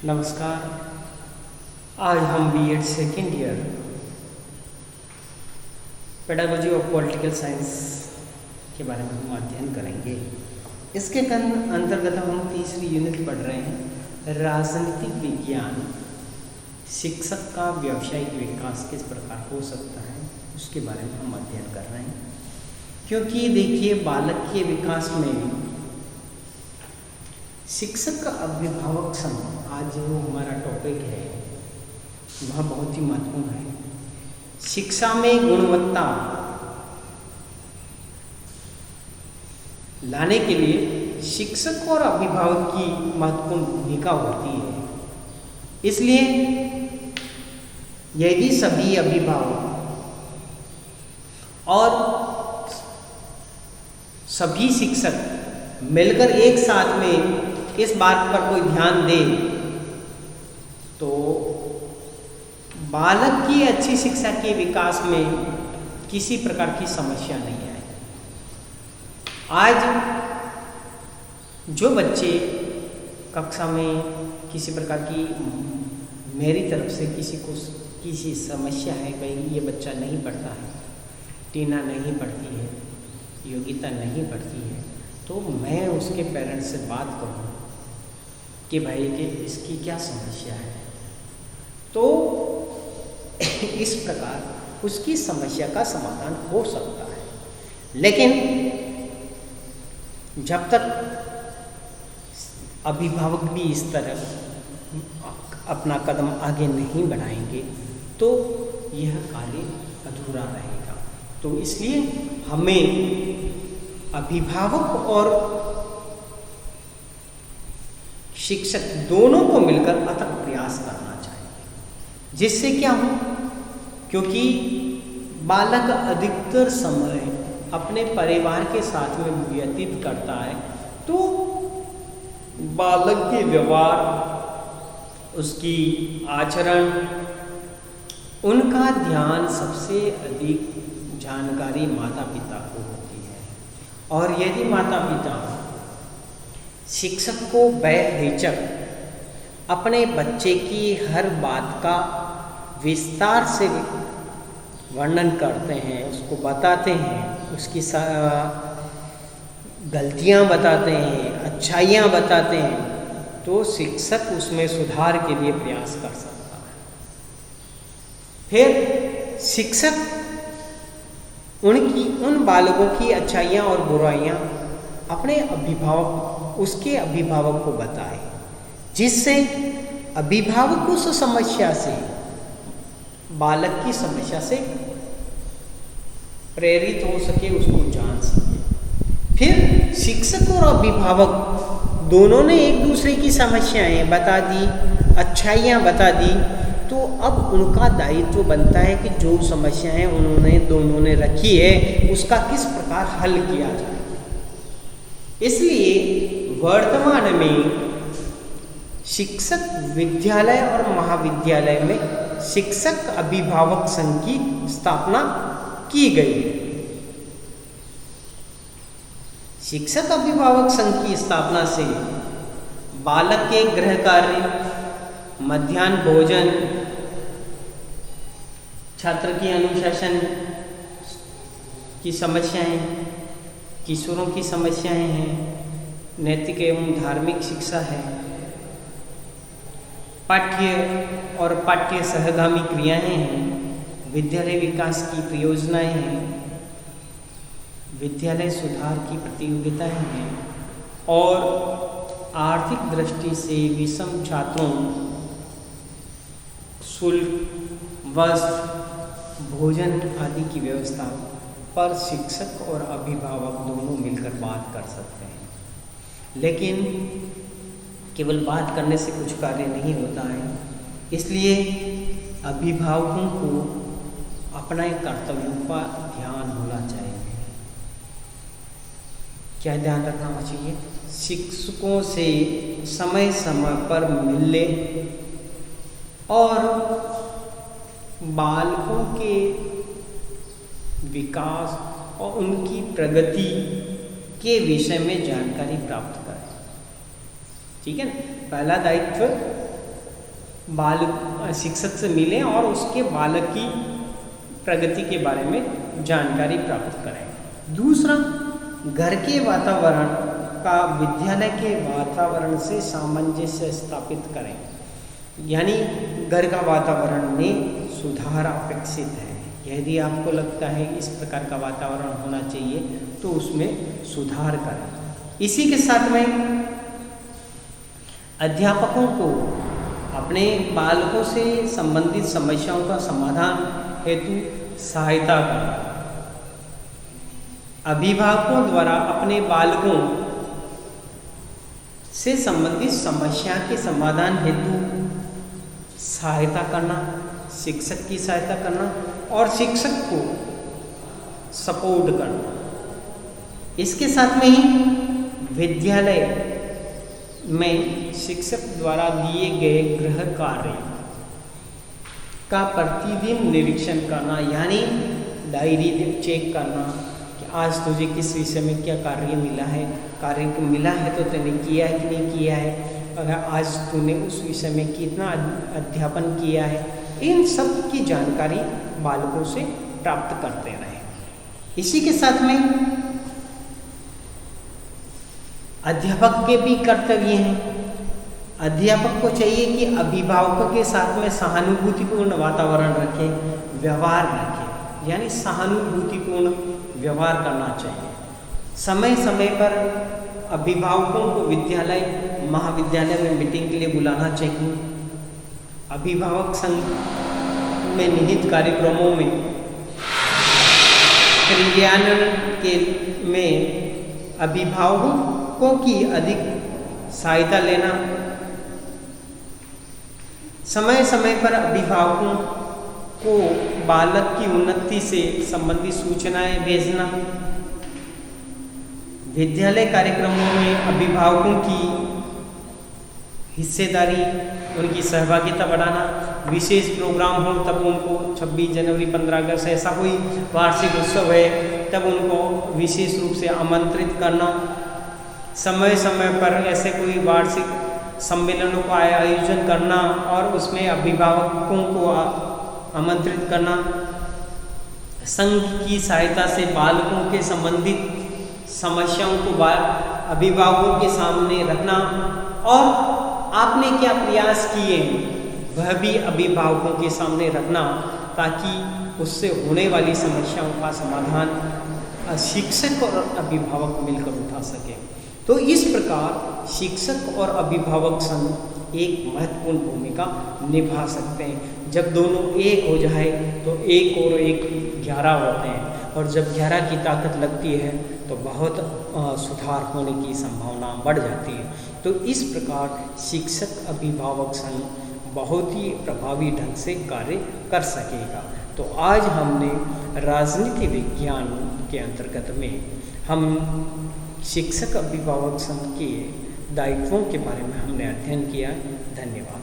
नमस्कार। आज हम BEd second year pedagogy of political science के बारे में हम अध्ययन करेंगे। इसके अंतर्गत हम तीसरी यूनिट पढ़ रहे हैं, राजनीतिक विज्ञान। शिक्षक का व्यावसायिक विकास किस प्रकार हो सकता है उसके बारे में हम अध्ययन कर रहे हैं। क्योंकि देखिए, बालक के विकास में शिक्षक का अभिभावक संघ, आज जो हमारा टॉपिक है वह बहुत ही महत्वपूर्ण है। शिक्षा में गुणवत्ता लाने के लिए शिक्षक और अभिभावक की महत्वपूर्ण भूमिका होती है। इसलिए यदि सभी अभिभावक और सभी शिक्षक मिलकर एक साथ में इस बात पर कोई ध्यान दे तो बालक की अच्छी शिक्षा के विकास में किसी प्रकार की समस्या नहीं आए। आज जो बच्चे कक्षा में किसी प्रकार की, मेरी तरफ से किसी समस्या है, भाई ये बच्चा नहीं पढ़ता है, टीना नहीं पढ़ती है, योग्यता नहीं पढ़ती है, तो मैं उसके पेरेंट्स से बात करूँ कि भाई कि इसकी क्या समस्या है, तो इस प्रकार उसकी समस्या का समाधान हो सकता है। लेकिन जब तक अभिभावक भी इस तरह अपना कदम आगे नहीं बढ़ाएंगे तो यह कार्य अधूरा रहेगा। तो इसलिए हमें अभिभावक और शिक्षक दोनों को मिलकर अथक प्रयास करना चाहिए। जिससे क्या हो, क्योंकि बालक अधिकतर समय अपने परिवार के साथ में व्यतीत करता है, तो बालक के व्यवहार, उसकी आचरण, उनका ध्यान सबसे अधिक जानकारी माता पिता को होती है। और यदि माता पिता शिक्षक को बेहिचक अपने बच्चे की हर बात का विस्तार से वर्णन करते हैं, उसको बताते हैं, उसकी गलतियां बताते हैं, अच्छाइयां बताते हैं, तो शिक्षक उसमें सुधार के लिए प्रयास कर सकता है। फिर शिक्षक उन बालकों की अच्छाइयां और बुराइयां अपने उसके अभिभावक को बताए, जिससे अभिभावक उस समस्या से, बालक की समस्या से प्रेरित हो सके, उसको जान सके। फिर शिक्षक और अभिभावक दोनों ने एक दूसरे की समस्याएं बता दी, अच्छाइयां बता दी, तो अब उनका दायित्व बनता है कि जो समस्याएं दोनों ने रखी है उसका किस प्रकार हल किया जाए। इसलिए वर्तमान में शिक्षक विद्यालय और महाविद्यालय में शिक्षक अभिभावक संघ की स्थापना की गई है। शिक्षक अभिभावक संघ की स्थापना से बालक के गृह कार्य, मध्याह्न भोजन, छात्र की अनुशासन की समस्याएं, किशोरों की समस्याएं हैं, नैतिक एवं धार्मिक शिक्षा है, पाठ्य और पाठ्य सहगामी क्रियाएं हैं, विद्यालय विकास की परियोजनाएं हैं, विद्यालय सुधार की प्रतियोगिताएं हैं, और आर्थिक दृष्टि से विषम छात्रों शुल्क, वस्त्र, भोजन आदि की व्यवस्था पर शिक्षक और अभिभावक दोनों मिलकर बात कर सकते हैं। लेकिन केवल बात करने से कुछ कार्य नहीं होता है। इसलिए अभिभावकों को अपने कर्तव्यों का ध्यान होना चाहिए। क्या ध्यान रखना चाहिए? शिक्षकों से समय समय पर मिलने और बालकों के विकास और उनकी प्रगति के विषय में जानकारी प्राप्त करें। ठीक है ना। पहला दायित्व शिक्षक से मिलें और उसके बालक की प्रगति के बारे में जानकारी प्राप्त करें। दूसरा, घर के वातावरण का विद्यालय के वातावरण से सामंजस्य स्थापित करें, यानी घर का वातावरण में सुधार अपेक्षित है। यदि आपको लगता है इस प्रकार का वातावरण होना चाहिए तो उसमें सुधार करें। इसी के साथ में अध्यापकों को अपने बालकों से संबंधित समस्याओं का समाधान हेतु सहायता करना। अभिभावकों द्वारा अपने बालकों से संबंधित समस्या के समाधान हेतु सहायता करना, शिक्षक की सहायता करना और शिक्षक को सपोर्ट करना। इसके साथ में ही विद्यालय में शिक्षक द्वारा दिए गए गृह कार्य का प्रतिदिन निरीक्षण करना, यानी डायरी चेक करना कि आज तुझे किस विषय में क्या कार्य मिला है, कार्य मिला है तो तूने किया है कि नहीं किया है, अगर आज तूने उस विषय में कितना अध्यापन किया है, इन सब की जानकारी बालकों से प्राप्त करते रहे। इसी के साथ में अध्यापक के भी कर्तव्य हैं। अध्यापक को चाहिए कि अभिभावकों के साथ में सहानुभूतिपूर्ण वातावरण रखे, व्यवहार रखे, यानी सहानुभूतिपूर्ण व्यवहार करना चाहिए। समय समय पर अभिभावकों को विद्यालय महाविद्यालय में मीटिंग के लिए बुलाना चाहिए। अभिभावक संघ में निहित कार्यक्रमों में क्रियान्वयन के में अभिभावकों की अधिक सहायता लेना। समय समय पर अभिभावकों को बालक की उन्नति से संबंधित सूचनाएं भेजना। विद्यालय कार्यक्रमों में अभिभावकों की हिस्सेदारी, उनकी सहभागिता बढ़ाना। विशेष प्रोग्राम हो तब उनको 26 जनवरी 15 अगस्त ऐसा कोई वार्षिक उत्सव है तब उनको विशेष रूप से आमंत्रित करना। समय समय पर ऐसे कोई वार्षिक सम्मेलनों का आयोजन करना और उसमें अभिभावकों को आमंत्रित करना। संघ की सहायता से बालकों के संबंधित समस्याओं को अभिभावकों के सामने रखना और आपने क्या प्रयास किए वह भी अभिभावकों के सामने रखना, ताकि उससे होने वाली समस्याओं का समाधान शिक्षक और अभिभावक मिलकर उठा सके। तो इस प्रकार शिक्षक और अभिभावक संघ एक महत्वपूर्ण भूमिका निभा सकते हैं। जब दोनों एक हो जाए तो एक और एक 11 होते हैं, और जब 11 की ताकत लगती है तो बहुत सुधार होने की संभावना बढ़ जाती है। तो इस प्रकार शिक्षक अभिभावक संघ बहुत ही प्रभावी ढंग से कार्य कर सकेगा। तो आज हमने राजनीति विज्ञान के अंतर्गत में हम शिक्षक अभिभावक संघ के दायित्वों के बारे में हमने अध्ययन किया। धन्यवाद।